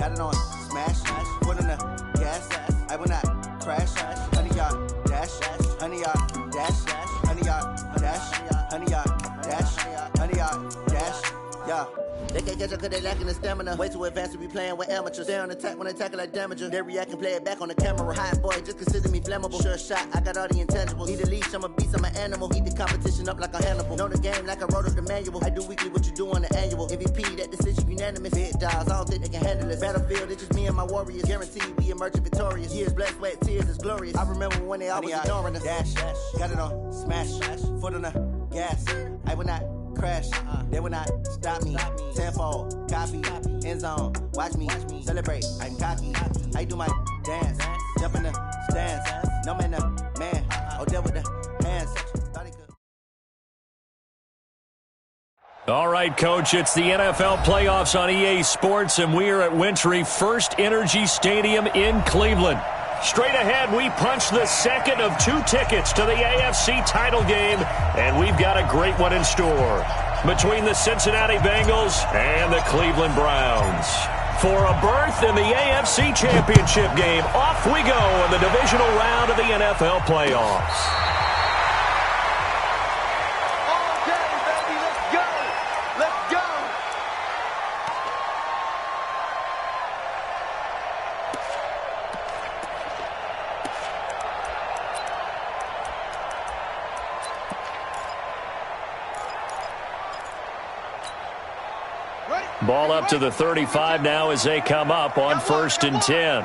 got it on smash, foot on the gas, I will not crash, 100-yard dash, 100-yard dash, 100-yard dash, 100-yard dash, 100-yard dash, yeah. They can't catch up cause they lacking the stamina. Way too advanced to be playing with amateurs. Stay on attack when they tackle like damager. They react and play it back on the camera. Hot boy, just consider me flammable. Sure shot, I got all the intangibles. Need a leash, I'm a beast, I'm an animal. Heat the competition up like a Hannibal. Know the game like I wrote up the manual. I do weekly what you do on the annual. MVP, that decision unanimous. Big dogs, I don't think they can handle this. Battlefield, it's just me and my warriors. Guaranteed we emerging victorious. Years, blood, sweat, tears, it's glorious. I remember when they always ignoring us. Dash, got it on smash, foot on the gas. I will not crash, they will not stop me. Tenfold, copy, end zone, watch me celebrate. I'm cocky, I do my dance, jump in the stands. No man, the man, oh, there with the hands. All right, Coach, it's the NFL playoffs on EA Sports, and we are at Wintry First Energy Stadium in Cleveland. Straight ahead, we punch the second of 2 tickets to the AFC title game, and we've got a great one in store between the Cincinnati Bengals and the Cleveland Browns. For a berth in the AFC Championship game, off we go in the divisional round of the NFL playoffs. Ball up to the 35 now as they come up on 1st and 10.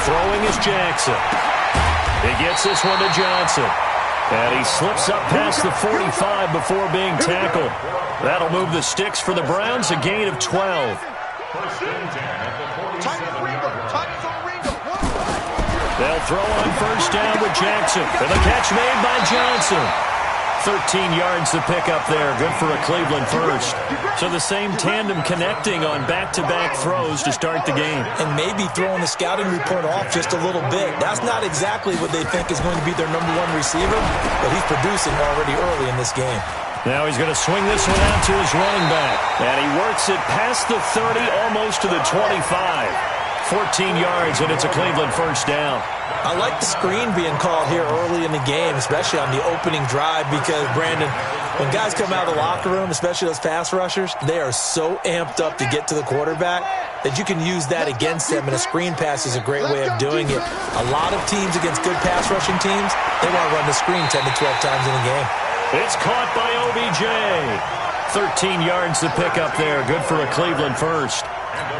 Throwing is Jackson. He gets this one to Johnson. And he slips up past the 45 before being tackled. That'll move the sticks for the Browns, a gain of 12. They'll throw on 1st down with Jackson. And the catch made by Johnson. 13 yards to pick up there. Good for a Cleveland first. So the same tandem connecting on back-to-back throws to start the game. And maybe throwing the scouting report off just a little bit. That's not exactly what they think is going to be their number 1 receiver, but he's producing already early in this game. Now he's going to swing this one out to his running back. And he works it past the 30, almost to the 25. 14 yards, and it's a Cleveland first down. I like the screen being called here early in the game, especially on the opening drive, because, Brandon, when guys come out of the locker room, especially those pass rushers, they are so amped up to get to the quarterback that you can use that against them, and a screen pass is a great way of doing it. A lot of teams against good pass rushing teams, they want to run the screen 10 to 12 times in a game. It's caught by OBJ. 13 yards to pick up there. Good for a Cleveland first.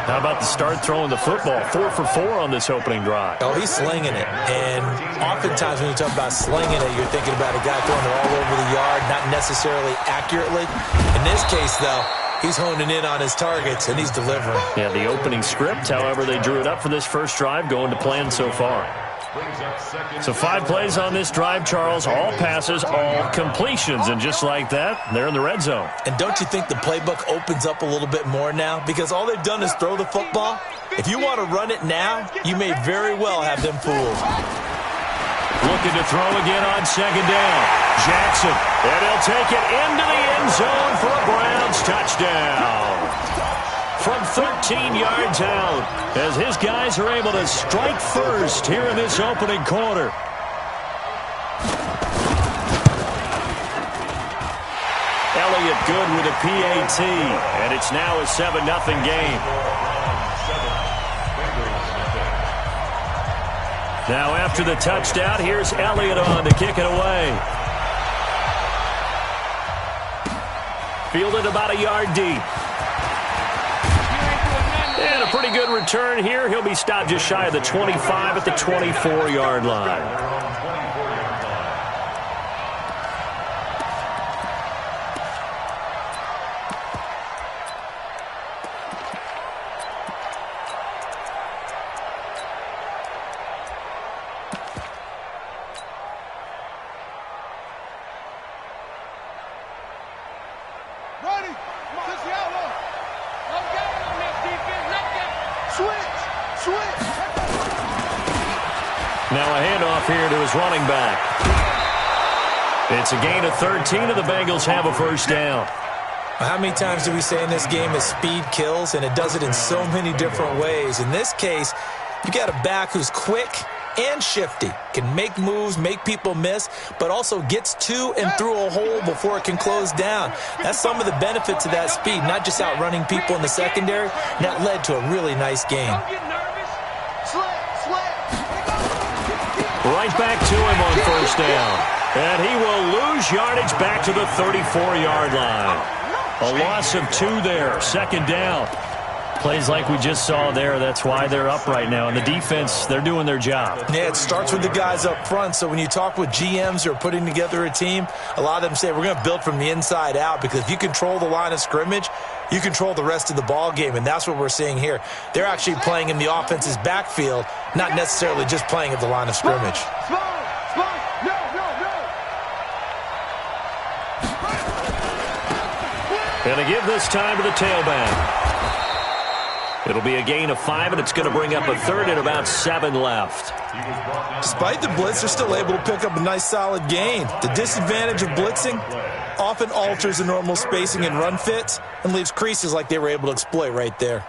How about the start throwing the football? 4 for 4 on this opening drive. Oh, he's slinging it. And oftentimes when you talk about slinging it, you're thinking about a guy throwing it all over the yard, not necessarily accurately. In this case, though, he's honing in on his targets, and he's delivering. Yeah, the opening script, however, they drew it up for this first drive, going to plan so far. So 5 plays on this drive, Charles. All passes, all completions. And just like that, they're in the red zone. And don't you think the playbook opens up a little bit more now? Because all they've done is throw the football. If you want to run it now, you may very well have them fooled. Looking to throw again on 2nd down. Jackson. And he'll take it into the end zone for a Browns touchdown. From 13 yards out, as his guys are able to strike first here in this opening quarter. Elliott good with a PAT, and it's now a 7-0 game. Now after the touchdown, here's Elliott on to kick it away. Fielded about a yard deep. And a pretty good return here. He'll be stopped just shy of the 25 at the 24-yard line. Now a handoff here to his running back. It's a gain of 13, and the Bengals have a first down. How many times do we say in this game that speed kills, and it does it in so many different ways? In this case, you got a back who's quick and shifty, can make moves, make people miss, but also gets to and through a hole before it can close down. That's some of the benefits of that speed, not just outrunning people in the secondary. And that led to a really nice game. Right back to him on first down. And he will lose yardage back to the 34-yard line. A loss of 2 there, second down. Plays like we just saw there, that's why they're up right now. And the defense, they're doing their job. Yeah, it starts with the guys up front. So when you talk with GMs who are putting together a team, a lot of them say we're going to build from the inside out, because if you control the line of scrimmage, you control the rest of the ball game, and that's what we're seeing here. They're actually playing in the offense's backfield, not necessarily just playing at the line of scrimmage. And they give this time to the tailback. It'll be a gain of 5, and it's going to bring up a third and about 7 left. Despite the blitz, they're still able to pick up a nice, solid gain. The disadvantage of blitzing often alters the normal spacing and run fits and leaves creases like they were able to exploit right there.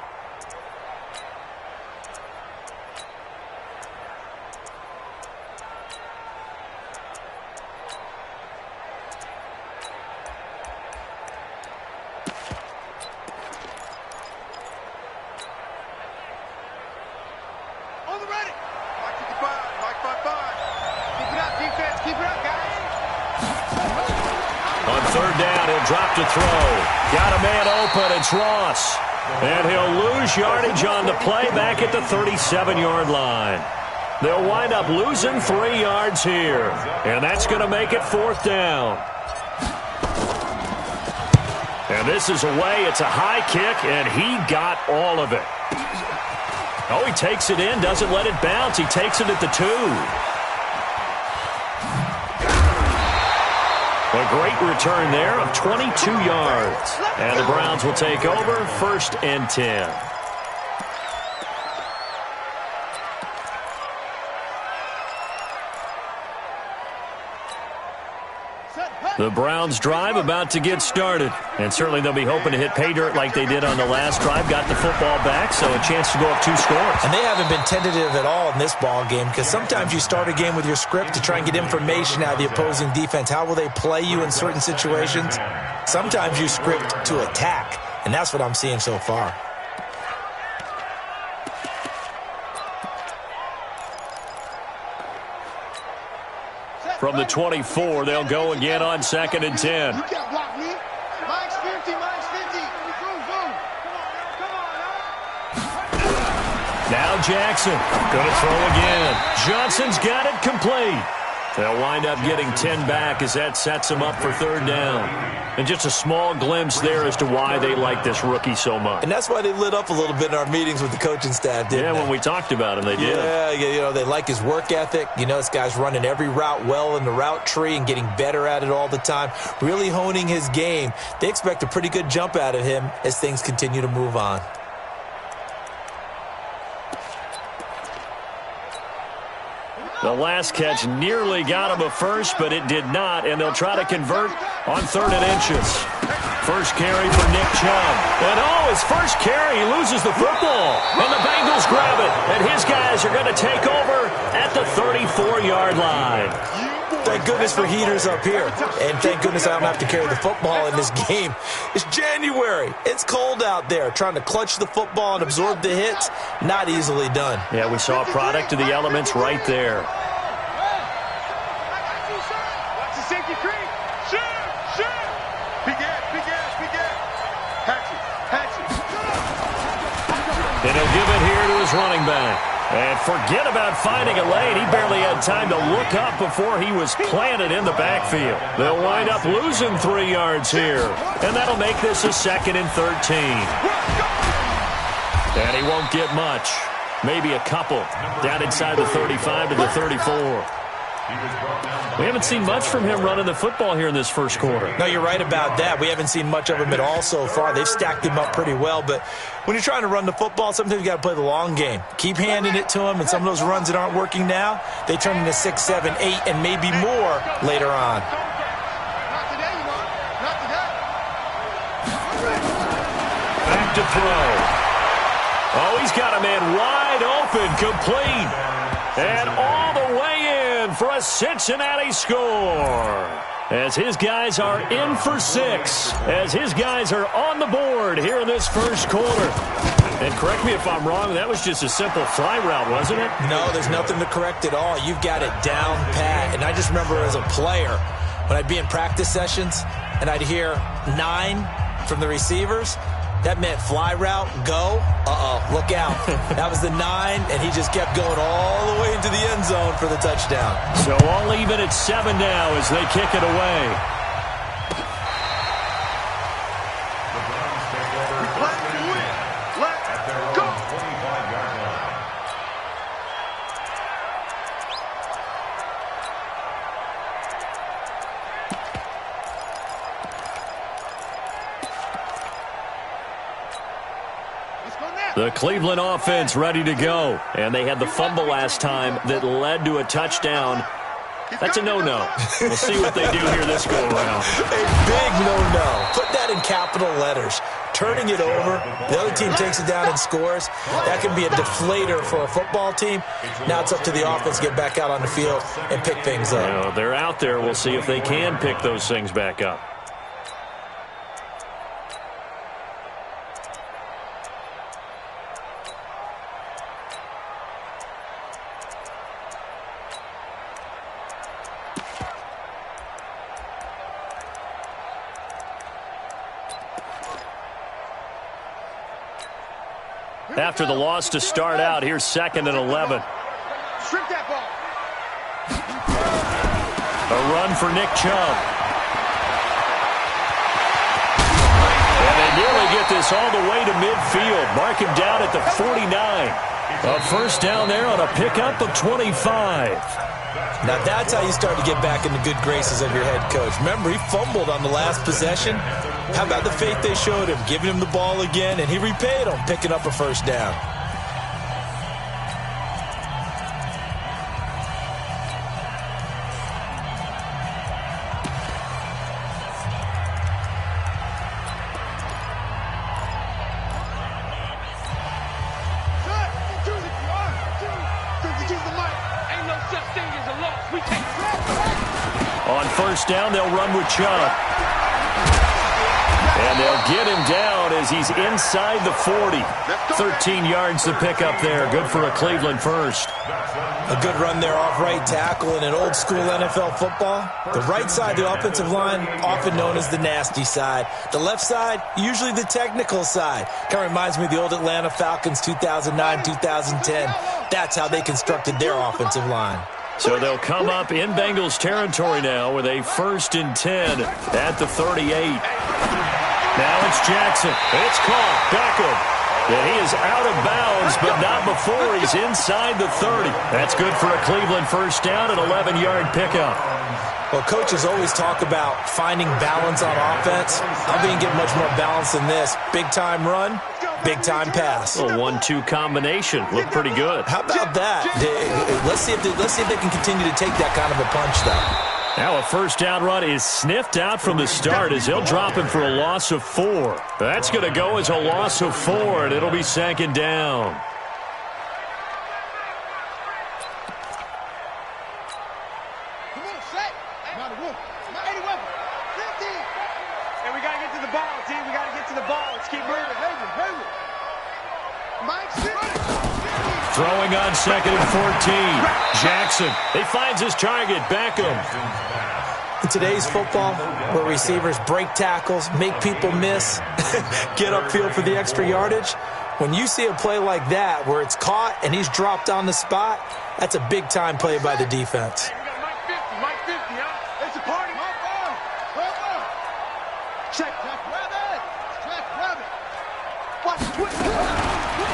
Drop to throw. Got a man open. It's Ross. And he'll lose yardage on the play back at the 37-yard line. They'll wind up losing 3 yards here. And that's going to make it 4th down. And this is away. It's a high kick, and he got all of it. Oh, he takes it in, doesn't let it bounce. He takes it at the 2. A great return there of 22 yards. And the Browns will take over, 1st and 10. The Browns drive about to get started. And certainly they'll be hoping to hit pay dirt like they did on the last drive. Got the football back, so a chance to go up 2 scores. And they haven't been tentative at all in this ball game, because sometimes you start a game with your script to try and get information out of the opposing defense. How will they play you in certain situations? Sometimes you script to attack, and that's what I'm seeing so far. From the 24, they'll go again on 2nd and 10. You can't block me. Mine's 50, mine's 50. Now Jackson, going to throw again. Johnson's got it complete. They'll wind up getting 10 back as that sets them up for 3rd down. And just a small glimpse there as to why they like this rookie so much. And that's why they lit up a little bit in our meetings with the coaching staff, didn't they? When we talked about him, they did. Yeah, you know, they like his work ethic. You know, this guy's running every route well in the route tree and getting better at it all the time, really honing his game. They expect a pretty good jump out of him as things continue to move on. The last catch nearly got him a first, but it did not, and they'll try to convert on 3rd and inches. First carry for Nick Chubb. And his first carry, he loses the football. And the Bengals grab it, and his guys are going to take over at the 34-yard line. Thank goodness for heaters up here. And thank goodness I don't have to carry the football in this game. It's January. It's cold out there. Trying to clutch the football and absorb the hits, not easily done. Yeah, we saw a product of the elements right there. Watch the safety creep. Shoot. Big ass. Patch it. And he'll give it here to his running back. And forget about finding a lane. He barely had time to look up before he was planted in the backfield. They'll wind up losing 3 yards here. And that'll make this a 2nd and 13. And he won't get much. Maybe a couple. Down inside the 35 to the 34. We haven't seen much from him running the football here in this first quarter. No, you're right about that. We haven't seen much of him at all so far. They've stacked him up pretty well, but when you're trying to run the football, sometimes you got to play the long game. Keep handing it to him, and some of those runs that aren't working now, they turn into 6, 7, 8, and maybe more later on. Not today, you know. Not today. back to throw. Oh, he's got a man wide open, complete. And all the way in for a Cincinnati score. As his guys are in for 6. As his guys are on the board here in this first quarter. And correct me if I'm wrong, that was just a simple fly route, wasn't it? No, there's nothing to correct at all. You've got it down pat. And I just remember as a player, when I'd be in practice sessions and I'd hear 9 from the receivers, that meant fly route, go, look out. That was the 9, and he just kept going all the way into the end zone for the touchdown. So all even at 7 now as they kick it away. Let's go. The Cleveland offense ready to go. And they had the fumble last time that led to a touchdown. That's a no-no. We'll see what they do here this go-around. A big no-no. Put that in capital letters. Turning it over, the other team takes it down and scores. That can be a deflator for a football team. Now it's up to the offense to get back out on the field and pick things up. You know, they're out there. We'll see if they can pick those things back up. After the loss to start out, here's 2nd and 11. Strip that ball. A run for Nick Chubb. And they nearly get this all the way to midfield. Mark him down at the 49. A first down there on a pickup of 25. Now that's how you start to get back in the good graces of your head coach. Remember, he fumbled on the last possession. How about the faith they showed him, giving him the ball again, and he repaid them, picking up a first down. On first down, they'll run with Chubb. And they'll get him down as he's inside the 40. 13 yards to pick up there. Good for a Cleveland first. A good run there off right tackle in an old-school NFL football. The right side, the offensive line, often known as the nasty side. The left side, usually the technical side. Kind of reminds me of the old Atlanta Falcons 2009, 2010. That's how they constructed their offensive line. So they'll come up in Bengals territory now with a 1st and 10 at the 38. Now it's Jackson. It's caught. Beckham. And he is out of bounds, but not before he's inside the 30. That's good for a Cleveland first down, an 11-yard pickup. Well, coaches always talk about finding balance on offense. I didn't get much more balance than this. Big-time run, big-time pass. A 1-2 combination. Looked pretty good. How about that? Let's see if they can continue to take that kind of a punch, though. Now a first down run is sniffed out from the start as they'll drop him for a loss of 4. That's going to go as a loss of 4, and it'll be 2nd down. Come on, set. Not a wolf. 80 weapon. 50. And we got to get to the ball, team. We got to get to the ball. Let's keep moving. Hayward. Mike's Throwing on 2nd and 14. Jackson. He finds his target. Beckham. In today's football, where receivers break tackles, make people miss, get upfield for the extra yardage, when you see a play like that where it's caught and he's dropped on the spot, that's a big-time play by the defense. Hey, we got Mike 50, huh? It's a party. Check, grab it. Watch the twist.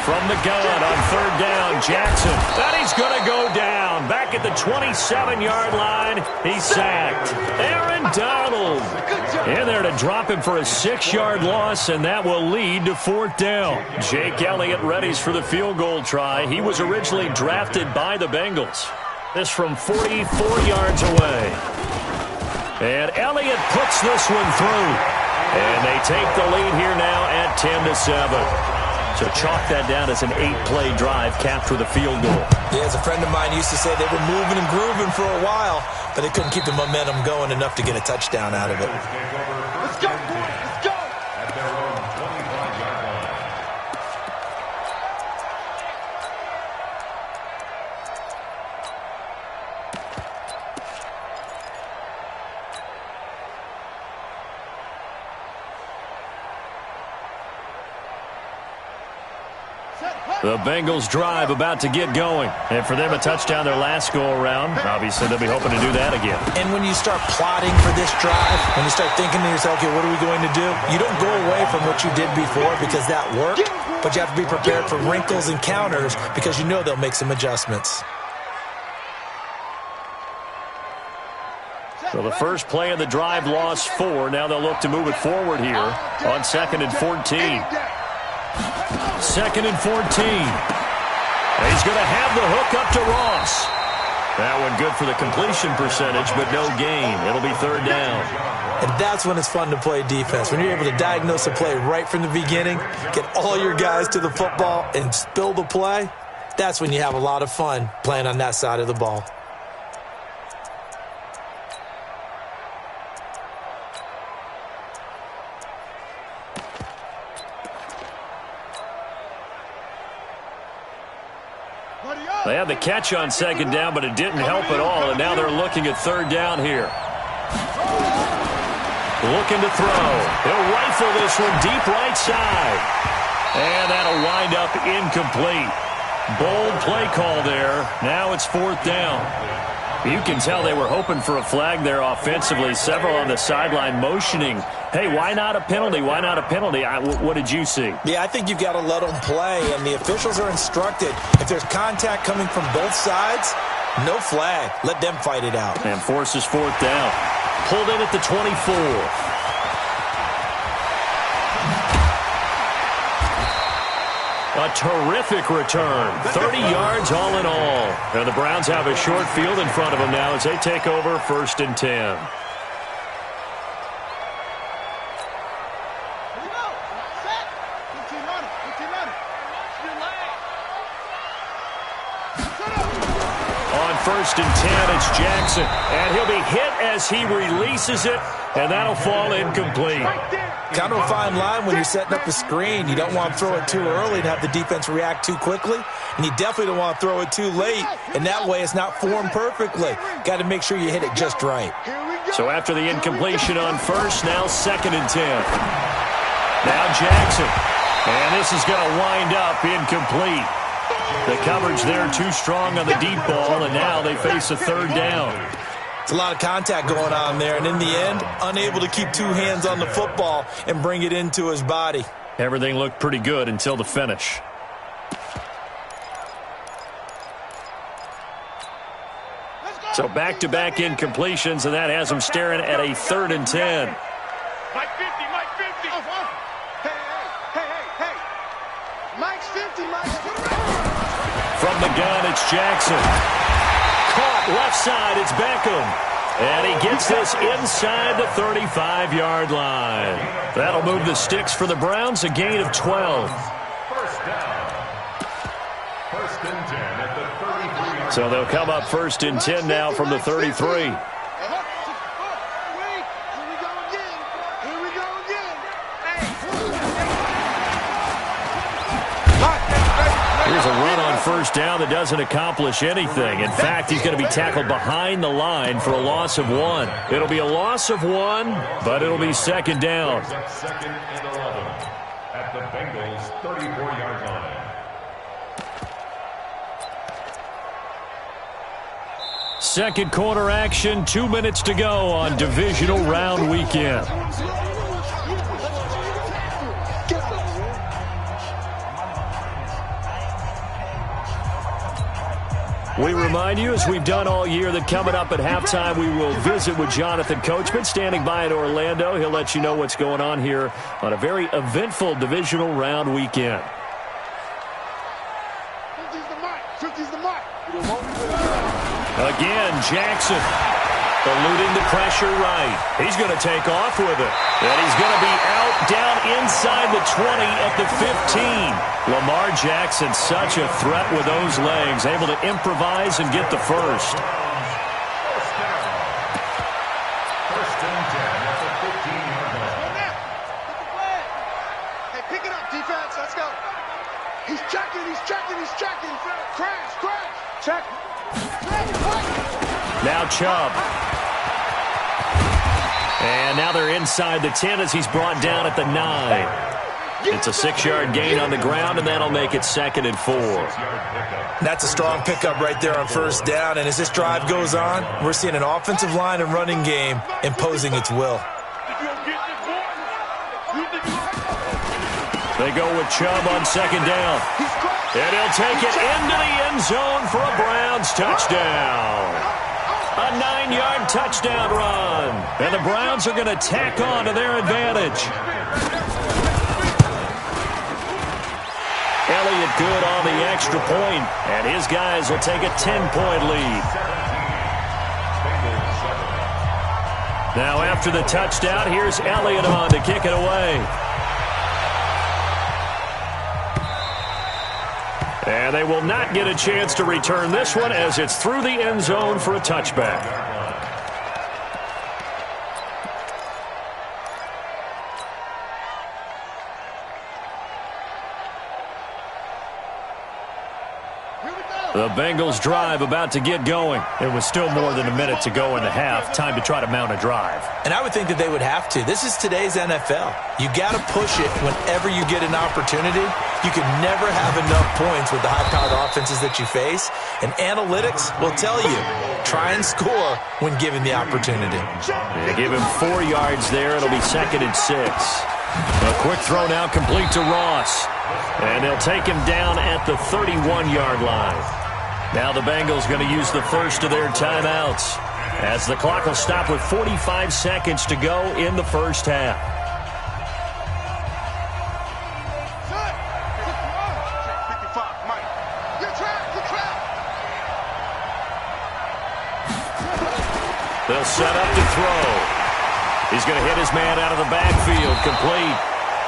From the gun on 3rd down, Jackson. And he's going to go down. Back at the 27-yard line, he's sacked. Aaron Donald in there to drop him for a 6-yard loss, and that will lead to 4th down. Jake Elliott readies for the field goal try. He was originally drafted by the Bengals. This from 44 yards away. And Elliott puts this one through. And they take the lead here now at 10-7. So chalk that down as an 8-play drive capped with a field goal. Yeah, as a friend of mine used to say, they were moving and grooving for a while, but they couldn't keep the momentum going enough to get a touchdown out of it. Let's go, boys. Let's go. At their own 25-yard line. The Bengals drive about to get going. And for them, a touchdown their last go-around. Obviously, they'll be hoping to do that again. And when you start plotting for this drive, when you start thinking to yourself, okay, what are we going to do? You don't go away from what you did before because that worked, but you have to be prepared for wrinkles and counters because you know they'll make some adjustments. So the first play of the drive lost 4. Now they'll look to move it forward here on 2nd and 14. 2nd and 14. He's going to have the hook up to Ross. That one good for the completion percentage, but no gain. It'll be 3rd down. And that's when it's fun to play defense. When you're able to diagnose a play right from the beginning, get all your guys to the football, and spill the play, that's when you have a lot of fun playing on that side of the ball. They had the catch on 2nd down, but it didn't help at all, and now they're looking at 3rd down here. Looking to throw. He'll rifle this one deep right side. And that'll wind up incomplete. Bold play call there. Now it's 4th down. You can tell they were hoping for a flag there offensively. Several on the sideline motioning, hey, why not a penalty? Why not a penalty? What did you see? Yeah, I think you've got to let them play, and the officials are instructed. If there's contact coming from both sides, no flag. Let them fight it out. And forces 4th down. Pulled in at the 24. A terrific return. 30 yards all in all. And the Browns have a short field in front of them now as they take over 1st and 10. On 1st and 10, it's Jackson. And he'll be hit as he releases it, and that'll fall incomplete. Kind of a fine line when you're setting up a screen. You don't want to throw it too early and have the defense react too quickly. And you definitely don't want to throw it too late. And that way it's not formed perfectly. Got to make sure you hit it just right. So after the incompletion on 1st, now 2nd and 10. Now Jackson. And this is going to wind up incomplete. The coverage there too strong on the deep ball, and now they face a 3rd down. It's a lot of contact going on there, and in the end, unable to keep 2 hands on the football and bring it into his body. Everything looked pretty good until the finish. So back-to-back incompletions, and that has them staring at a 3rd and 10. Mike 50, Mike 50. Hey. Mike's 50, Mike's 50. From the gun, it's Jackson. Caught left side, it's Beckham. And he gets this inside the 35-yard line. That'll move the sticks for the Browns, a gain of 12. 1st down. 1st and 10 at the 33-yard. So they'll come up 1st and 10 now from the 33. Here's a run on 1st down that doesn't accomplish anything. In fact, he's going to be tackled behind the line for a loss of 1. It'll be a loss of 1, but it'll be 2nd down. 2nd and 11 at the Bengals' 34-yard line. Second quarter action, 2 minutes to go on divisional round weekend. We remind you, as we've done all year, that coming up at halftime, we will visit with Jonathan Coachman, standing by in Orlando. He'll let you know what's going on here on a very eventful divisional round weekend. 50's the mark. 50's the mark. Again, Jackson. Eluding the pressure right. He's going to take off with it. And he's going to be out down inside the 20 at the 15. Lamar Jackson, such a threat with those legs, able to improvise and get the first. First and 10 at the 15-yard line. Hey, pick it up, defense. Let's go. He's checking. Crash. Check. Now Chubb. And now they're inside the 10 as he's brought down at the 9. It's a 6-yard gain on the ground, and that'll make it 2nd and 4. That's a strong pickup right there on first down, and as this drive goes on, we're seeing an offensive line and running game imposing its will. They go with Chubb on 2nd down. And he'll take it into the end zone for a Browns touchdown. A 9-yard touchdown run. And the Browns are going to tack on to their advantage. Elliott good on the extra point, and his guys will take a 10-point lead. Now after the touchdown, here's Elliott on to kick it away. And they will not get a chance to return this one as it's through the end zone for a touchback. The Bengals drive about to get going. It was still more than a minute to go in the half. Time to try to mount a drive. And I would think that they would have to. This is today's NFL. You got to push it whenever you get an opportunity. You can never have enough points with the high-powered offenses that you face. And analytics will tell you, try and score when given the opportunity. They give him 4 yards there. It'll be 2nd and 6. A quick throw now complete to Ross. And they'll take him down at the 31-yard line. Now the Bengals going to use the first of their timeouts as the clock will stop with 45 seconds to go in the first half. They'll set up to throw. He's going to hit his man out of the backfield, complete.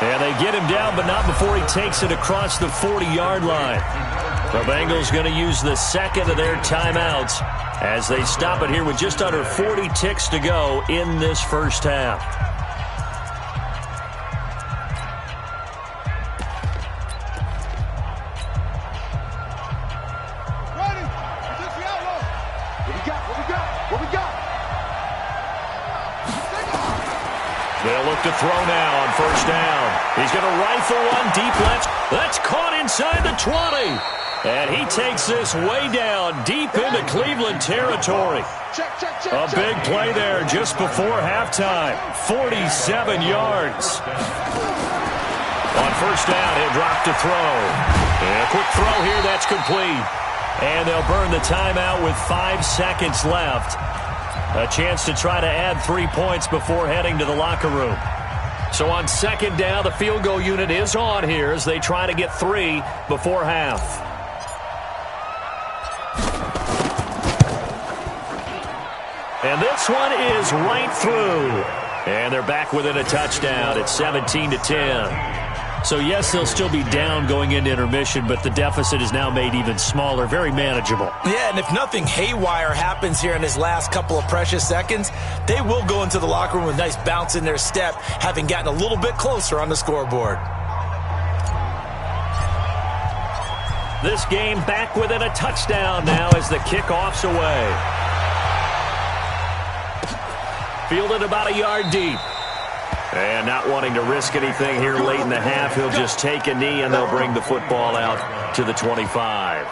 And they get him down, but not before he takes it across the 40-yard line. The Bengals going to use the second of their timeouts as they stop it here with just under 40 ticks to go in this first half. Ready? What we got? They'll look to throw now on first down. He's going to rifle one deep left. That's caught inside the 20. And he takes this way down deep into Cleveland territory. A big play there just before halftime. 47 yards. On first down, he'll drop to throw. And a quick throw here, that's complete. And they'll burn the timeout with 5 seconds left. A chance to try to add 3 points before heading to the locker room. So on second down, the field goal unit is on here as they try to get 3 before half. And this one is right through. And they're back within a touchdown at 17-10. So, yes, they'll still be down going into intermission, but the deficit is now made even smaller, very manageable. Yeah, and if nothing haywire happens here in his last couple of precious seconds, they will go into the locker room with a nice bounce in their step, having gotten a little bit closer on the scoreboard. This game back within a touchdown now as the kickoff's away. Fielded about a yard deep. And not wanting to risk anything here late in the half, he'll just take a knee and they'll bring the football out to the 25.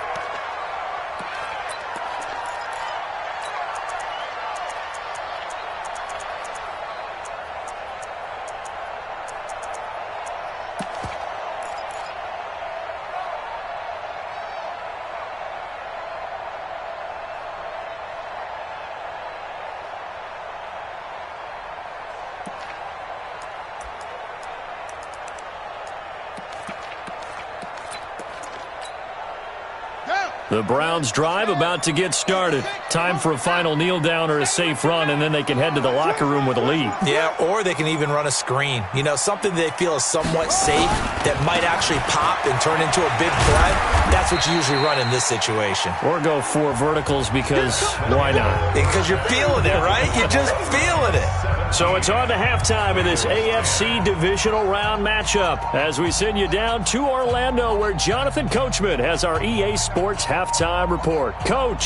Down. The Browns drive about to get started. Time for a final kneel down or a safe run, and then they can head to the locker room with a lead. Yeah, or they can even run a screen. You know, something they feel is somewhat safe that might actually pop and turn into a big play. That's what you usually run in this situation. Or go 4 verticals because why not? Because you're feeling it, right? You're just feeling it. So it's on to halftime in this AFC divisional round matchup as we send you down to Orlando where Jonathan Coachman has our EA Sports halftime report. Coach.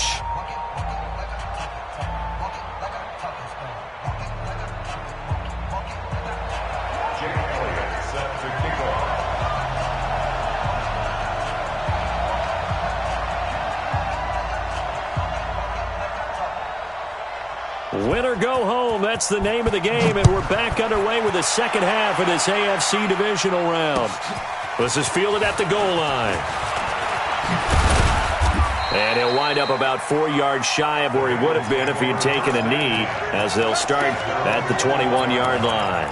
Win or go home, that's the name of the game, and we're back underway with the second half of this AFC divisional round. This is fielded at the goal line. And he'll wind up about 4 yards shy of where he would have been if he had taken a knee, as they'll start at the 21-yard line.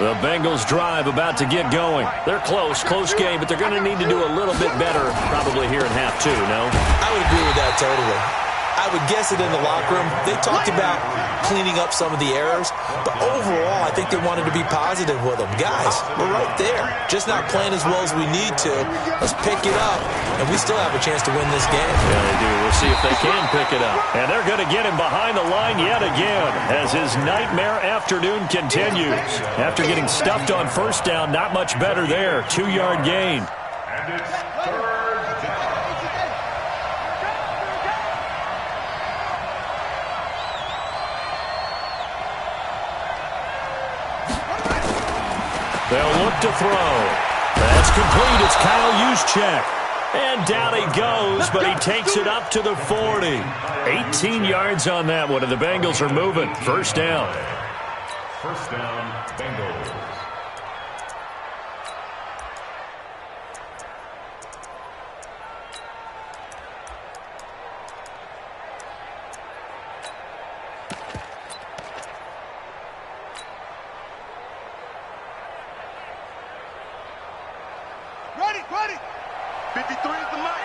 The Bengals drive about to get going. They're close game, but they're going to need to do a little bit better probably here in half 2, no? I would agree with that totally. I would guess it in the locker room. They talked about cleaning up some of the errors, but overall, I think they wanted to be positive with them. Guys, we're right there. Just not playing as well as we need to. Let's pick it up, and we still have a chance to win this game. Yeah, they do. We'll see if they can pick it up. And they're going to get him behind the line yet again as his nightmare afternoon continues. After getting stuffed on first down, not much better there. 2-yard gain. And it's third down. They'll look to throw. That's complete. It's Kyle Juszczyk. And down he goes, but he takes it up to the 40. 18 yards on that one, and the Bengals are moving. First down. First down, Bengals. Ready. 53 is the mark.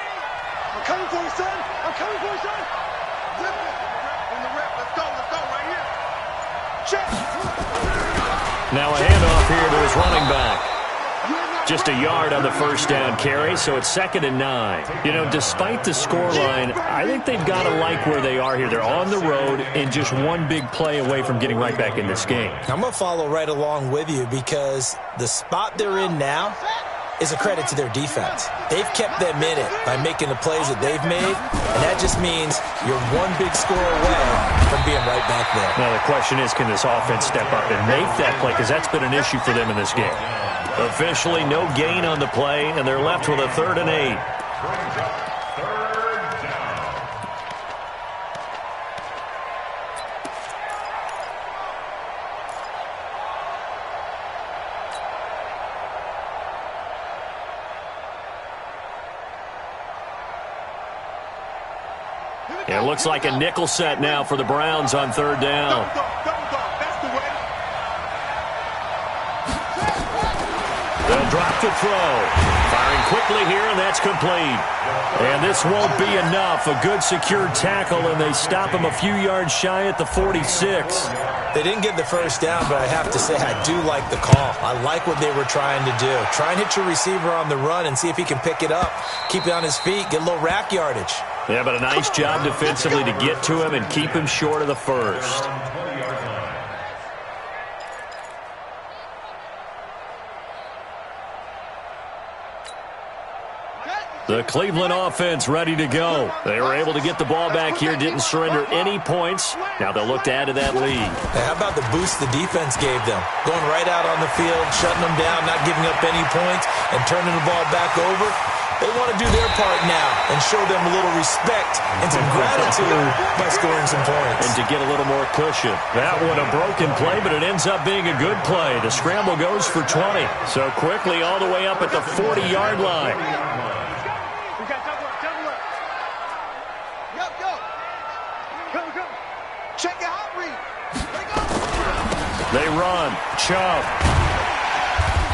I'm coming for you, son. Rip it. On the rep. Let's go right here. Check. Now a handoff here to his running back. Just a yard on the first down carry, so it's 2nd and 9. You know, despite the scoreline, I think they've got to like where they are here. They're on the road and just one big play away from getting right back in this game. I'm going to follow right along with you because the spot they're in now is a credit to their defense. They've kept them in it by making the plays that they've made, and that just means you're one big score away from being right back there. Now the question is, can this offense step up and make that play? Because that's been an issue for them in this game. Officially no gain on the play, and they're left with a 3rd and 8. Brings up third down. It looks like a nickel set now for the Browns on 3rd down. That's the way. They'll drop to throw. Firing quickly here, and that's complete. And this won't be enough. A good secure tackle, and they stop him a few yards shy at the 46. They didn't get the first down, but I have to say I do like the call. I like what they were trying to do. Try and hit your receiver on the run and see if he can pick it up. Keep it on his feet, get a little rack yardage. Yeah, but a nice job defensively to get to him and keep him short of the first. The Cleveland offense ready to go. They were able to get the ball back here, didn't surrender any points. Now they'll look to add to that lead. Hey, how about the boost the defense gave them? Going right out on the field, shutting them down, not giving up any points, and turning the ball back over. They want to do their part now and show them a little respect and some gratitude by scoring some points. And to get a little more cushion. That one a broken play, but it ends up being a good play. The scramble goes for 20. So quickly all the way up at the 40-yard line. Check your hot read. They run. Chubb.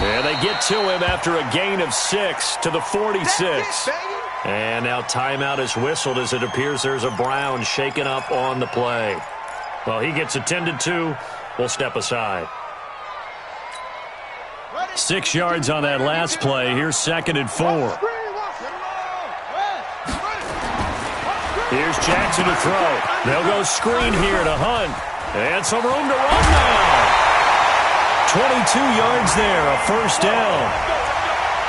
And they get to him after a gain of 6 to the 46. And now timeout is whistled as it appears there's a Brown shaken up on the play. Well, he gets attended to. We'll step aside. 6 yards on that last play. Here's 2nd and 4. Here's Jackson to throw. They'll go screen here to Hunt. And some room to run now. 22 yards there, a first down.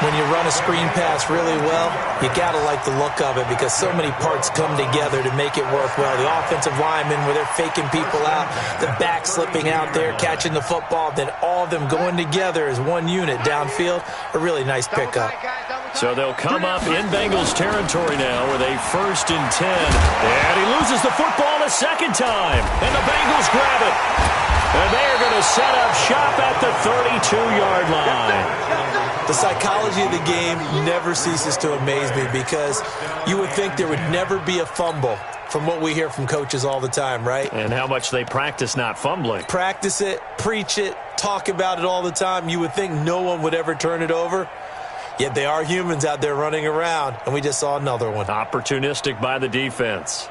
When you run a screen pass really well, you got to like the look of it because so many parts come together to make it work well. The offensive linemen, where they're faking people out, the back slipping out there, catching the football, then all of them going together as one unit downfield, a really nice pickup. So they'll come up in Bengals territory now with a 1st and 10. And he loses the football a second time. And the Bengals grab it. And they're going to set up shop at the 32-yard line. The psychology of the game never ceases to amaze me because you would think there would never be a fumble from what we hear from coaches all the time, right? And how much they practice not fumbling. Practice it, preach it, talk about it all the time. You would think no one would ever turn it over. Yet they are humans out there running around, and we just saw another one. Opportunistic by the defense.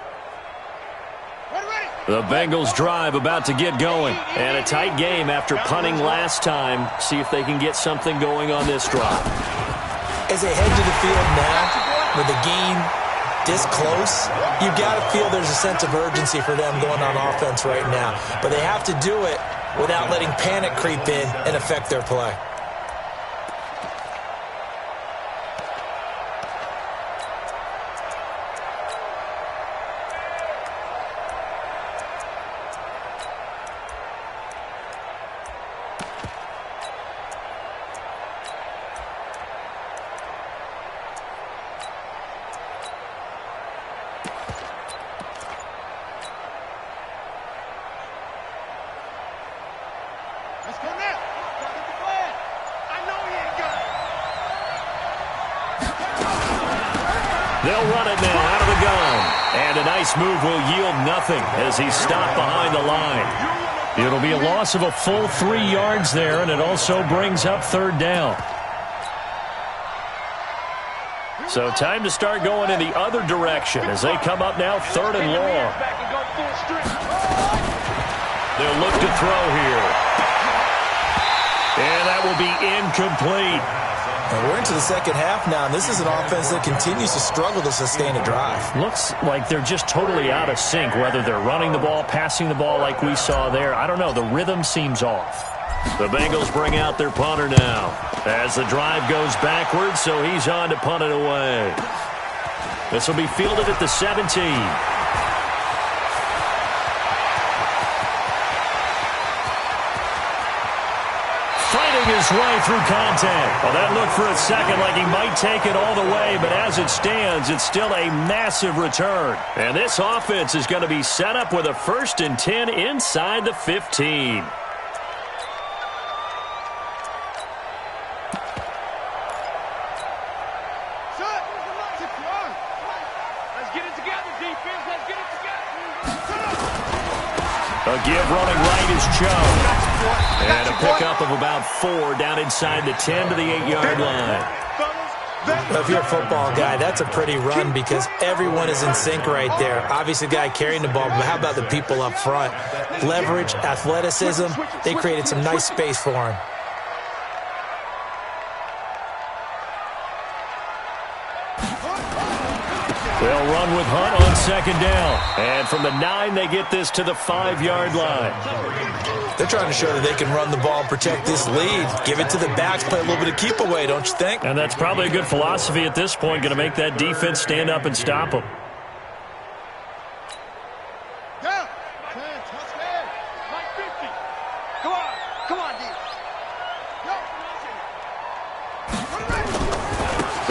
The Bengals drive about to get going. And a tight game after punting last time. See if they can get something going on this drive. As they head to the field now, with the game this close, you got to feel there's a sense of urgency for them going on offense right now. But they have to do it without letting panic creep in and affect their play. They'll run it now out of the gun. And a nice move will yield nothing as he's stopped behind the line. It'll be a loss of a full 3 yards there, and it also brings up 3rd down. So time to start going in the other direction as they come up now 3rd and long. They'll look to throw here. And that will be incomplete. And we're into the second half now, and this is an offense that continues to struggle to sustain a drive. Looks like they're just totally out of sync, whether they're running the ball, passing the ball like we saw there. I don't know. The rhythm seems off. The Bengals bring out their punter now as the drive goes backwards, so he's on to punt it away. This will be fielded at the 17. His way through contact. Well, that looked for a second like he might take it all the way, but as it stands, it's still a massive return. And this offense is going to be set up with a 1st and 10 inside the 15. A give running right is Cho. And a pickup of about 4 down inside the 10 to the 8-yard line. Well, if you're a football guy, that's a pretty run because everyone is in sync right there. Obviously, the guy carrying the ball, but how about the people up front? Leverage, athleticism, they created some nice space for him. They'll run with Hunt on 2nd down. And from the 9, they get this to the 5-yard line. They're trying to show that they can run the ball and protect this lead. Give it to the backs, play a little bit of keep away, don't you think? And that's probably a good philosophy at this point, going to make that defense stand up and stop them.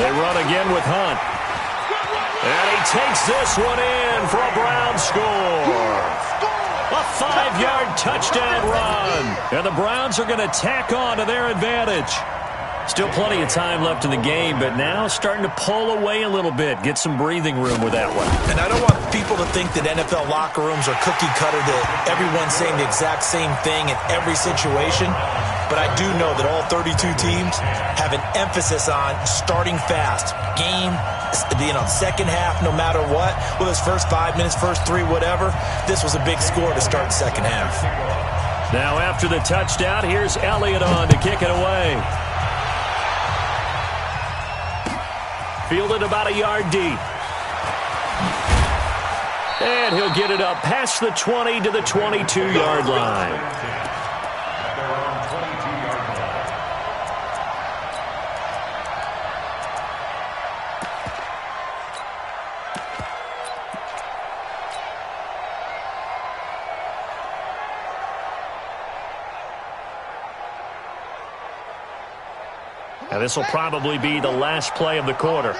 They run again with Hunt. And he takes this one in for a Brown score. A 5-yard touchdown run. And the Browns are going to tack on to their advantage. Still plenty of time left in the game, but now starting to pull away a little bit. Get some breathing room with that one. And I don't want people to think that NFL locker rooms are cookie cutter, that everyone's saying the exact same thing in every situation. But I do know that all 32 teams have an emphasis on starting fast. Game, second half, no matter what. Whether it's first 5 minutes, first 3, whatever. This was a big score to start the second half. Now after the touchdown, here's Elliott on to kick it away. Fielded about a yard deep. And he'll get it up past the 20 to the 22-yard line. Now this will probably be the last play of the quarter.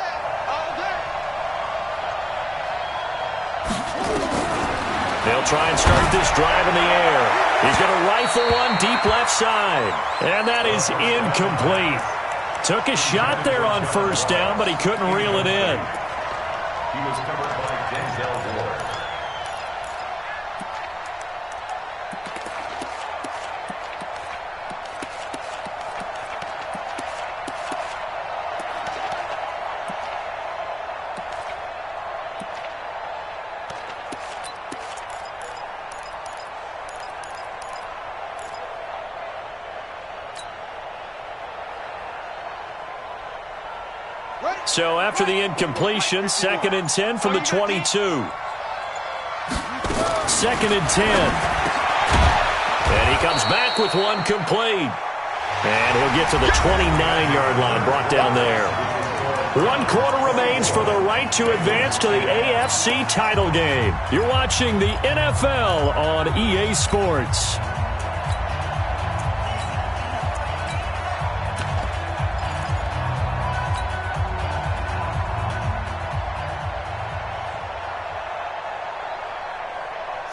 They'll try and start this drive in the air. He's going to rifle one deep left side. And that is incomplete. Took a shot there on first down, but he couldn't reel it in. He was covered by Denzel Ward. So after the incompletion, 2nd and 10 from the 22. 2nd and 10. And he comes back with one complete. And he'll get to the 29-yard line, brought down there. 1 quarter remains for the right to advance to the AFC title game. You're watching the NFL on EA Sports.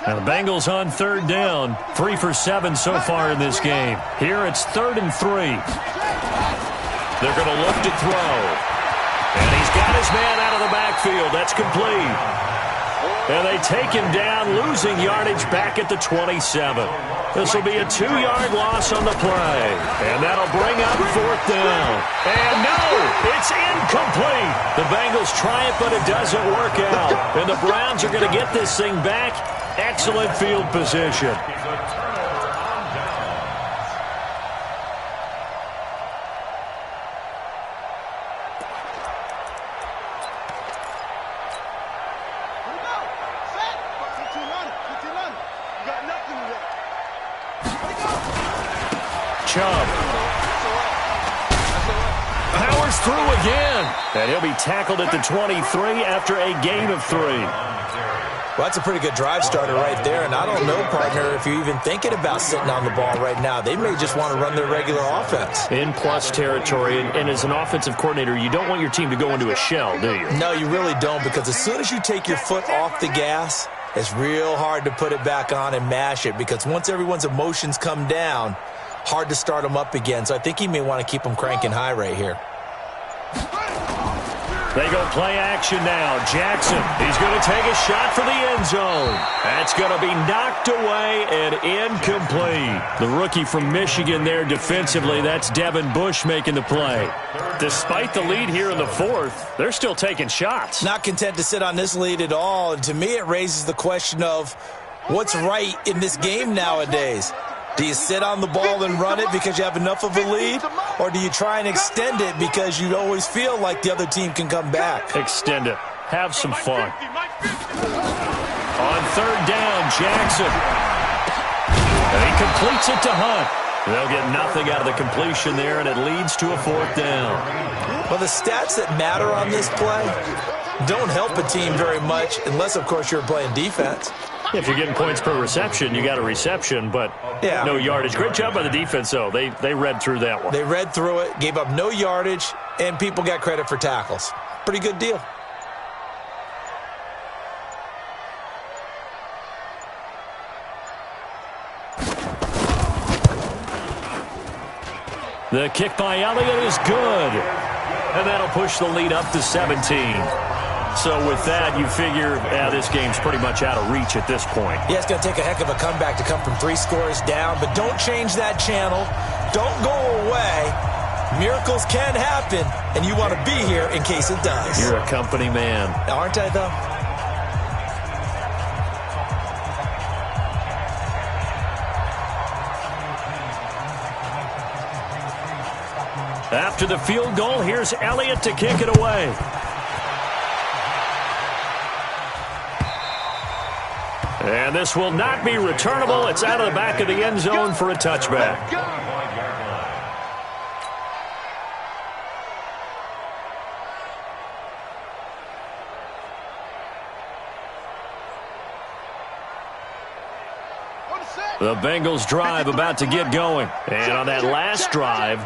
Now the Bengals on 3rd down, 3 for 7 so far in this game. Here it's 3rd and 3. They're going to look to throw. And he's got his man out of the backfield. That's complete. And they take him down, losing yardage back at the 27. This will be a 2-yard loss on the play. And that'll bring up 4th down. And no, it's incomplete. The Bengals try it, but it doesn't work out. And the Browns are going to get this thing back. Excellent field position. Chubb. Powers through again. And he'll be tackled at the 23 after a gain of 3. Well, that's a pretty good drive starter right there, and I don't know, partner, if you're even thinking about sitting on the ball right now. They may just want to run their regular offense. In plus territory, and as an offensive coordinator, you don't want your team to go into a shell, do you? No, you really don't, because as soon as you take your foot off the gas, it's real hard to put it back on and mash it, because once everyone's emotions come down, hard to start them up again. So I think he may want to keep them cranking high right here. They go play action now. Jackson, he's going to take a shot for the end zone. That's going to be knocked away and incomplete. The rookie from Michigan there defensively, that's Devin Bush making the play. Despite the lead here in the 4th, they're still taking shots. Not content to sit on this lead at all. And to me, it raises the question of what's right in this game nowadays. Do you sit on the ball and run it because you have enough of a lead? Or do you try and extend it because you always feel like the other team can come back? Extend it. Have some fun. On 3rd down, Jackson. And he completes it to Hunt. They'll get nothing out of the completion there, and it leads to a 4th down. Well, the stats that matter on this play don't help a team very much unless, of course, you're playing defense. If you're getting points per reception, you got a reception, but no yardage. Great job by the defense, though. They read through that one. They read through it, gave up no yardage, and people got credit for tackles. Pretty good deal. The kick by Elliott is good. And that'll push the lead up to 17. So with that, you figure this game's pretty much out of reach at this point. Yeah, it's going to take a heck of a comeback to come from 3 scores down, but don't change that channel. Don't go away. Miracles can happen, and you want to be here in case it does. You're a company man. Aren't I, though? After the field goal, here's Elliott to kick it away. And this will not be returnable. It's out of the back of the end zone for a touchback. The Bengals drive about to get going. And on that last drive,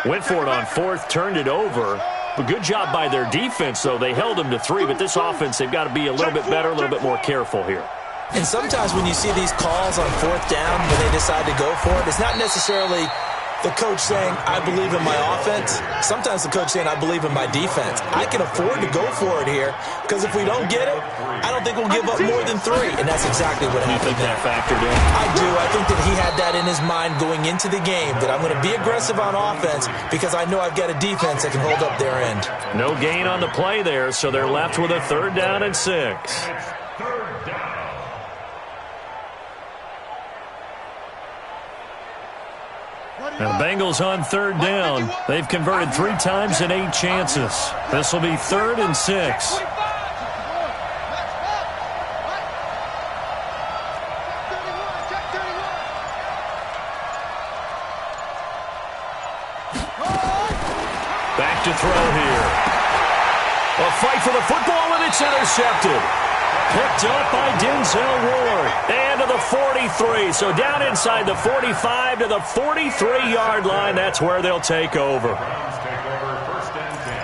went for it on 4th, turned it over. But good job by their defense, though. They held them to 3, but this offense, they've got to be a little bit better, a little bit more careful here. And sometimes when you see these calls on 4th down, when they decide to go for it, it's not necessarily the coach saying, I believe in my offense. Sometimes the coach saying, I believe in my defense. I can afford to go for it here because if we don't get it, I don't think we'll give up more than 3. And that's exactly what happened. You think that factored in? I do. I think that he had that in his mind going into the game, that I'm going to be aggressive on offense because I know I've got a defense that can hold up their end. No gain on the play there, so they're left with a 3rd down and 6. And the Bengals on 3rd down. They've converted 3 times in 8 chances. This will be 3rd and 6. Back to throw here. A fight for the football, and it's intercepted. Picked up by Denzel Ward. And to the 43. So down inside the 45 to the 43-yard line. That's where they'll take over. Browns take over 1st and 10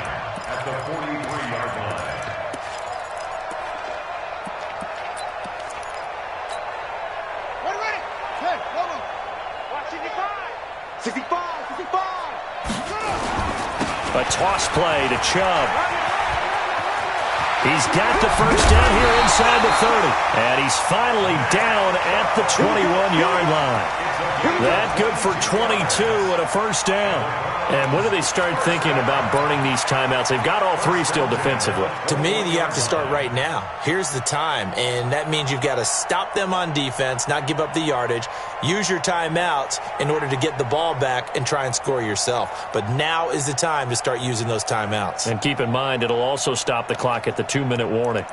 at the 43-yard line. Ready? Hey, hold on. Watch 65. 65, 65. A toss play to Chubb. He's got the 1st down here inside the 30. And he's finally down at the 21-yard line. That good for 22 and a 1st down. And when do they start thinking about burning these timeouts? They've got all 3 still defensively. To me, you have to start right now. Here's the time, and that means you've got to stop them on defense, not give up the yardage, use your timeouts in order to get the ball back and try and score yourself. But now is the time to start using those timeouts. And keep in mind, it'll also stop the clock at the 2-minute warning.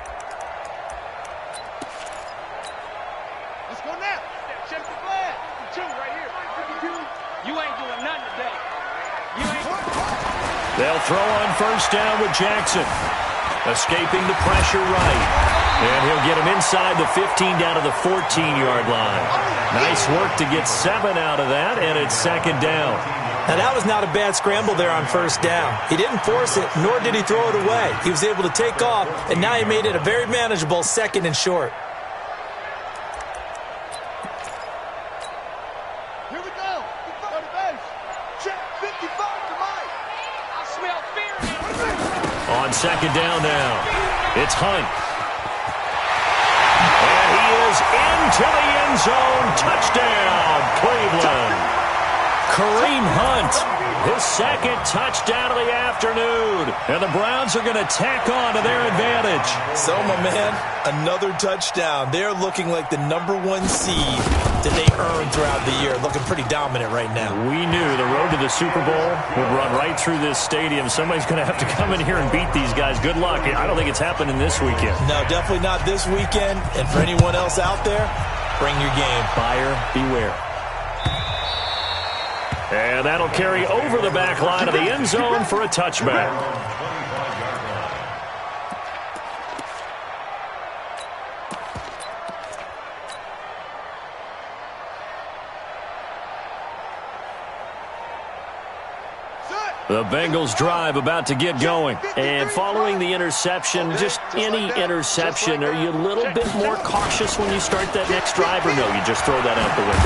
Let's go now. Check the flag. 2 right here. You ain't doing nothing today. You ain't. They'll throw on 1st down with Jackson. Escaping the pressure right. And he'll get him inside the 15 down to the 14-yard line. Nice work to get 7 out of that, and it's 2nd down. Now, that was not a bad scramble there on 1st down. He didn't force it, nor did he throw it away. He was able to take off, and now he made it a very manageable 2nd and short. Here we go. Go to base. Check 55 to Mike. I smell fear. On 2nd down now, it's Hunt. And he is into the end zone. Touchdown, Cleveland. Kareem Hunt, his 2nd touchdown of the afternoon. And the Browns are going to tack on to their advantage. So, my man, another touchdown. They're looking like the #1 seed that they earned throughout the year. Looking pretty dominant right now. We knew the road to the Super Bowl would run right through this stadium. Somebody's going to have to come in here and beat these guys. Good luck. I don't think it's happening this weekend. No, definitely not this weekend. And for anyone else out there, bring your game. Buyer beware. And that'll carry over the back line of the end zone for a touchback. The Bengals drive about to get going. And following the interception, just any interception, are you a little bit more cautious when you start that next drive, or no, you just throw that out the window?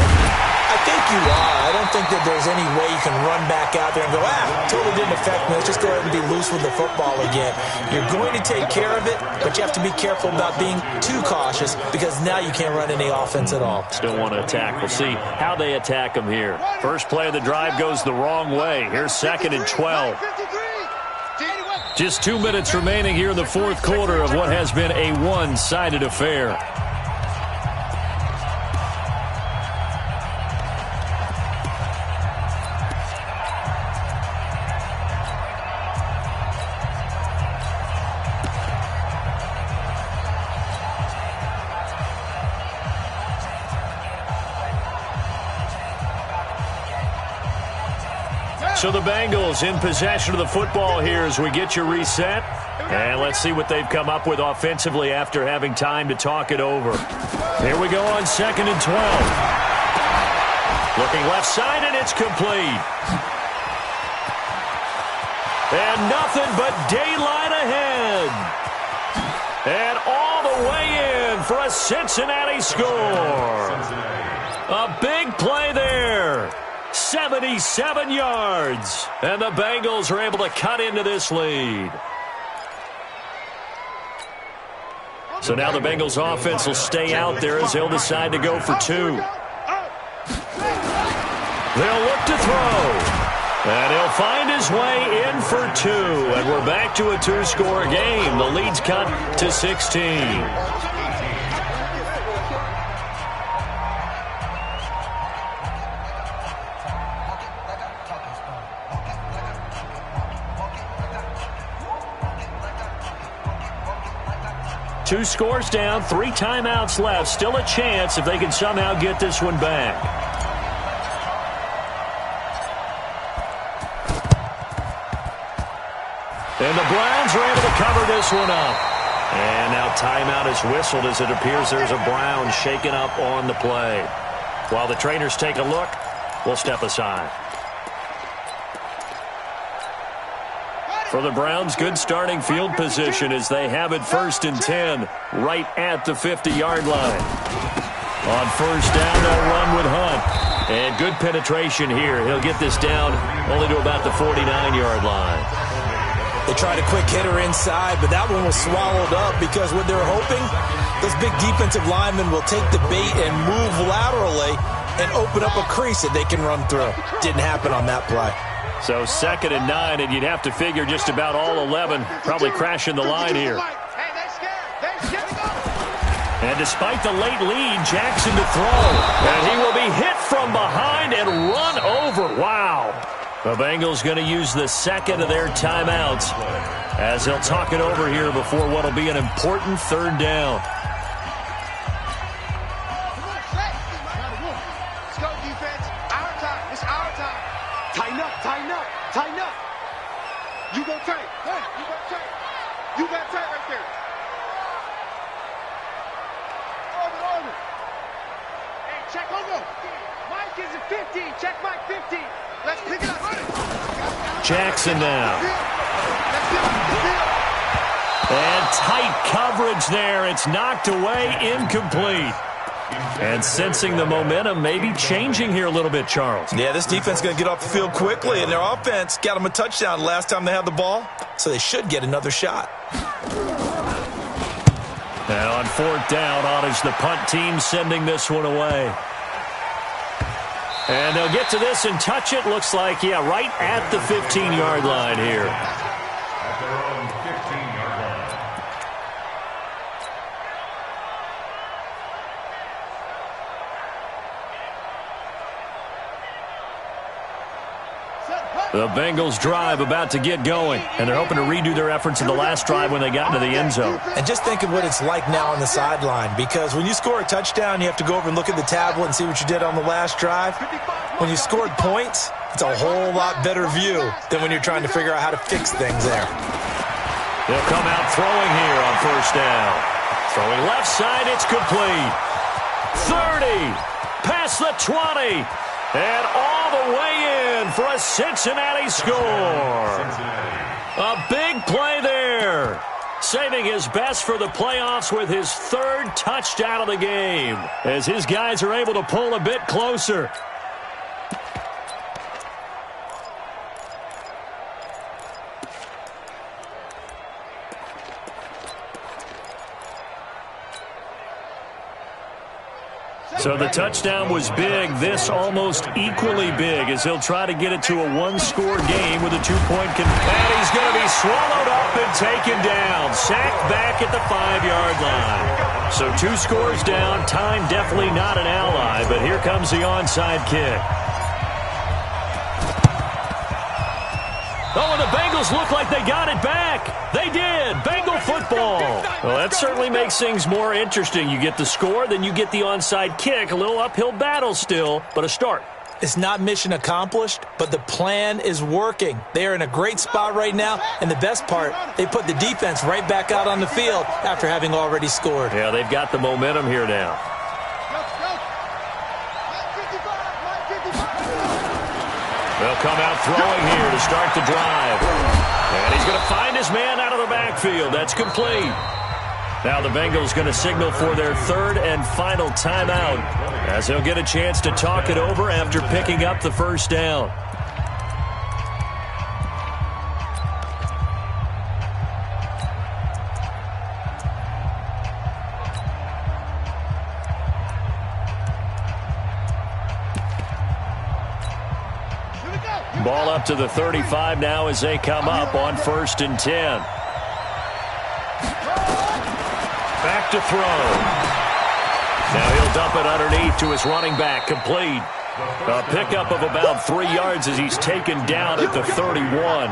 I I think you are. I don't think that there's any way you can run back out there and go, totally didn't affect me. Let's just go ahead and be loose with the football again. You're going to take care of it, but you have to be careful about being too cautious because now you can't run any offense at all. Still want to attack. We'll see how they attack them here. First play of the drive goes the wrong way. Here's 2nd and 12. Just 2 minutes remaining here in the fourth quarter of what has been a one-sided affair. So the Bengals in possession of the football here as we get you reset. And let's see what they've come up with offensively after having time to talk it over. Here we go on 2nd and 12. Looking left side, and it's complete. And nothing but daylight ahead. And all the way in for a Cincinnati score. A big play there. 77 yards. And the Bengals are able to cut into this lead. So now the Bengals offense will stay out there as they'll decide to go for 2. They'll look to throw. And he'll find his way in for 2. And we're back to a 2-score game. The lead's cut to 16. Two scores down, 3 timeouts left. Still a chance if they can somehow get this one back. And the Browns are able to cover this one up. And now timeout is whistled as it appears there's a Brown shaken up on the play. While the trainers take a look, we'll step aside. For the Browns, good starting field position as they have it 1st and 10 right at the 50-yard line. On 1st down, they'll run with Hunt. And good penetration here. He'll get this down only to about the 49-yard line. They tried a quick hitter inside, but that one was swallowed up because what they're hoping, those big defensive linemen will take the bait and move laterally and open up a crease that they can run through. Didn't happen on that play. So 2nd and 9, and you'd have to figure just about all 11 probably crashing the line here. And despite the late lead, Jackson to throw. And he will be hit from behind and run over. Wow. The Bengals going to use the 2nd of their timeouts as they'll talk it over here before what will be an important 3rd down. Let's go, defense. Our time. It's our time. Tighten up, tighten up, tighten up. You go tight. Hey, you go tight. You got tight right there. Over. Hey, check Hogo. Mike is at 15. Check Mike 15. Let's pick it up. Jackson now. And tight coverage there. It's knocked away, incomplete. And sensing the momentum maybe changing here a little bit, Charles. Yeah, this defense is going to get off the field quickly, and their offense got them a touchdown last time they had the ball, so they should get another shot. And on 4th down, on is the punt team sending this one away. And they'll get to this and touch it. Looks like, yeah, right at the 15-yard line here. At their own 15-yard line. The Bengals drive about to get going, and they're hoping to redo their efforts in the last drive when they got into the end zone. And just think of what it's like now on the sideline, because when you score a touchdown, you have to go over and look at the tablet and see what you did on the last drive. When you scored points, it's a whole lot better view than when you're trying to figure out how to fix things there. They'll come out throwing here on 1st down. Throwing left side, it's complete. 30, past the 20. And all the way in for a Cincinnati score. A big play there. Saving his best for the playoffs with his 3rd touchdown of the game. As his guys are able to pull a bit closer. So the touchdown was big. This almost equally big as he'll try to get it to a one-score game with a two-point conversion. He's going to be swallowed up and taken down. Sacked back at the 5-yard line. So 2 scores down. Time definitely not an ally, but here comes the onside kick. Oh, and the Bengals look like they got it back. They did. Bengal football. Well, that certainly makes things more interesting. You get the score, then you get the onside kick. A little uphill battle still, but a start. It's not mission accomplished, but the plan is working. They are in a great spot right now, and the best part, they put the defense right back out on the field after having already scored. Yeah, they've got the momentum here now. They'll come out throwing here to start the drive. And he's going to find his man out of the backfield. That's complete. Now the Bengals going to signal for their 3rd and final timeout as they'll get a chance to talk it over after picking up the first down. Ball up to the 35 now as they come up on 1st and 10. Back to throw. Now he'll dump it underneath to his running back. Complete. A pickup of about 3 yards as he's taken down at the 31.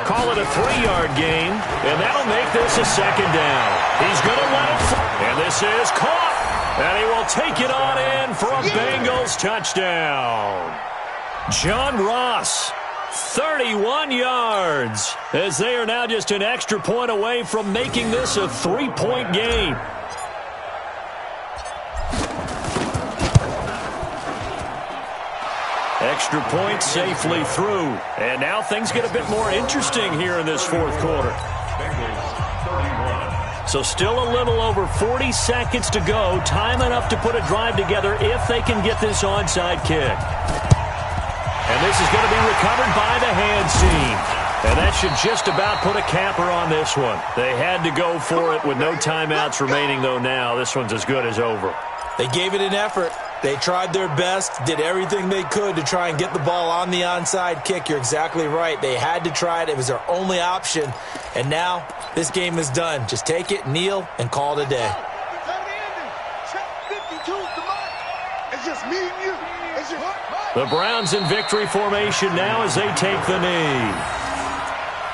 Call it a 3-yard gain, and that'll make this a 2nd down. He's going to let it fly. And this is caught. And he will take it on in for a Bengals touchdown. John Ross, 31 yards, as they are now just an extra point away from making this a 3-point game. Extra point safely through. And now things get a bit more interesting here in this 4th quarter. So still a little over 40 seconds to go. Time enough to put a drive together if they can get this onside kick. And this is going to be recovered by the hands team. And that should just about put a capper on this one. They had to go for it with no timeouts remaining, though now. This one's as good as over. They gave it an effort. They tried their best, did everything they could to try and get the ball on the onside kick. You're exactly right. They had to try it. It was their only option. And now this game is done. Just take it, kneel, and call it a day. It's just me and you. It's just... The Browns in victory formation now as they take the knee.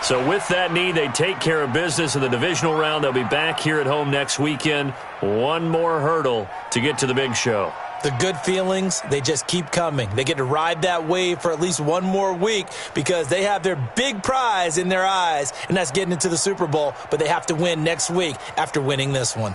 So with that knee, they take care of business in the divisional round. They'll be back here at home next weekend. One more hurdle to get to the big show. The good feelings, they just keep coming. They get to ride that wave for at least one more week because they have their big prize in their eyes, and that's getting into the Super Bowl. But they have to win next week after winning this one.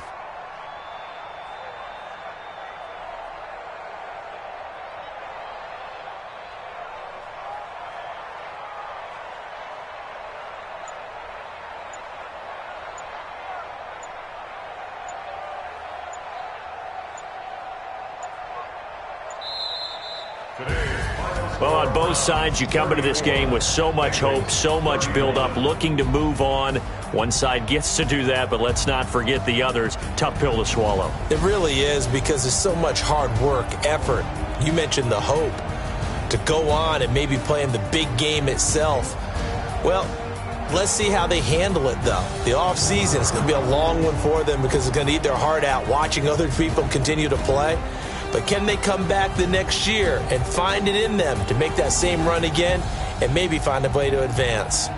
Well, on both sides, you come into this game with so much hope, so much build-up, looking to move on. One side gets to do that, but let's not forget the others. Tough pill to swallow. It really is because there's so much hard work, effort. You mentioned the hope to go on and maybe play in the big game itself. Well, let's see how they handle it, though. The offseason is going to be a long one for them because it's going to eat their heart out watching other people continue to play. But can they come back the next year and find it in them to make that same run again and maybe find a way to advance?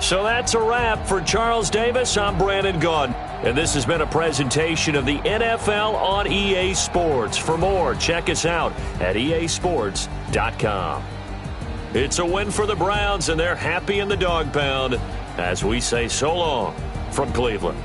So that's a wrap for Charles Davis. I'm Brandon Gunn. And this has been a presentation of the NFL on EA Sports. For more, check us out at easports.com. It's a win for the Browns, and they're happy in the dog pound as we say so long from Cleveland.